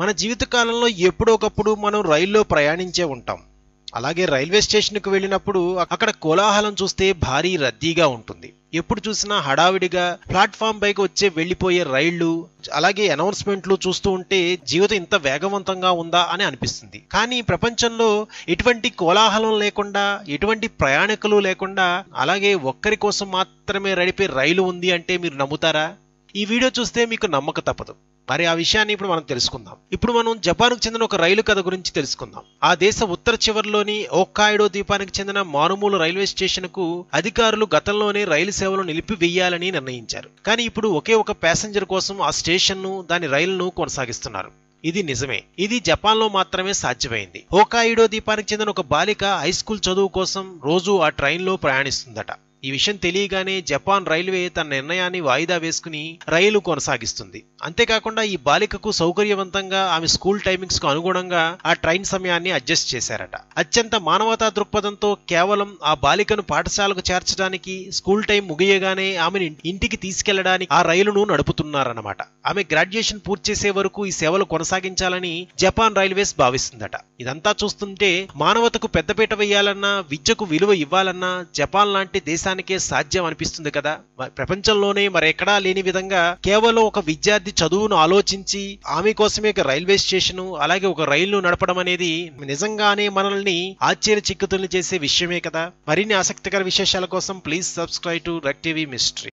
మన జీవిత కాలంలో ఎప్పుడో ఒకప్పుడు మనం రైల్లో ప్రయాణించే ఉంటాం. అలాగే రైల్వే స్టేషన్‌కి వెళ్ళినప్పుడు అక్కడ కోలాహలం చూస్తే భారీ రద్దీగా ఉంటుంది. ఎప్పుడు చూసినా హడావిడిగా ప్లాట్‌ఫామ్ పైకి వెళ్ళిపోయే రైళ్లు, అలాగే అనౌన్స్‌మెంట్లు చూస్తూ ఉంటే జీవితం ఇంత వేగవంతంగా ఉందా అని అనిపిస్తుంది. కానీ ప్రపంచంలో ఎటువంటి కోలాహలం లేకుండా, ఎటువంటి ప్రయాణికులు లేకుండా, అలాగే ఒక్కరి కోసం మాత్రమే నడిపే రైలు ఉంది అంటే మీరు నమ్ముతారా? ఈ వీడియో చూస్తే మీకు నమ్మక తప్పదు. మరి ఆ విషయాన్ని ఇప్పుడు మనం తెలుసుకుందాం. ఇప్పుడు మనం జపాన్‌కు చెందిన ఒక రైలు కథ గురించి తెలుసుకుందాం. ఆ దేశ ఉత్తర చివరిలోని హోక్కాయిడో ద్వీపానికి చెందిన మారుమూల రైల్వే స్టేషన్‌కు అధికారులు గతంలోనే రైలు సేవలు నిలిపివేయాలని నిర్ణయించారు. కానీ ఇప్పుడు ఒకే ఒక ప్యాసింజర్ కోసం ఆ స్టేషన్‌ను, దాని రైలును కొనసాగిస్తున్నారు. ఇది నిజమే. ఇది జపాన్‌లో మాత్రమే సాధ్యమైంది. హోక్కాయిడో ద్వీపానికి చెందిన ఒక బాలిక హైస్కూల్ చదువు కోసం రోజు ఆ ట్రైన్‌లో ప్రయాణిస్తుందట. ఈ విషయం తెలియగానే జపాన్ రైల్వే తన నిర్ణయాన్ని వాయిదా వేసుకుని రైలు కొనసాగిస్తుంది. అంతేకాకుండా ఈ బాలికకు సౌకర్యవంతంగా ఆమె స్కూల్ టైమింగ్స్ కు అనుగుణంగా ఆ ట్రైన్ సమయాన్ని అడ్జస్ట్ చేశారట. అత్యంత మానవతా దృక్పథంతో కేవలం ఆ బాలికను పాఠశాలకు చేర్చడానికి, స్కూల్ టైం ముగియగానే ఆమెను ఇంటికి తీసుకెళ్లడానికి ఆ రైలును నడుపుతున్నారన్నమాట. ఆమె గ్రాడ్యుయేషన్ పూర్తి చేసే వరకు ఈ సేవలు కొనసాగించాలని జపాన్ రైల్వేస్ భావిస్తుందట. ఇదంతా చూస్తుంటే మానవతకు పెద్దపీట వేయాలన్నా, విద్యకు విలువ ఇవ్వాలన్నా జపాన్ లాంటి దేశానికే సాధ్యం అనిపిస్తుంది కదా. ప్రపంచంలోనే మరెక్కడా లేని విధంగా కేవలం ఒక విద్యార్థి చదువును ఆలోచించి ఆమె కోసమే ఒక రైల్వే స్టేషన్, అలాగే ఒక రైలును నడపడం అనేది నిజంగానే మనల్ని ఆశ్చర్యచకితుల్ని చేసే విషయమే కదా. మరిన్ని ఆసక్తికర విశేషాల కోసం please subscribe to red TV mystery.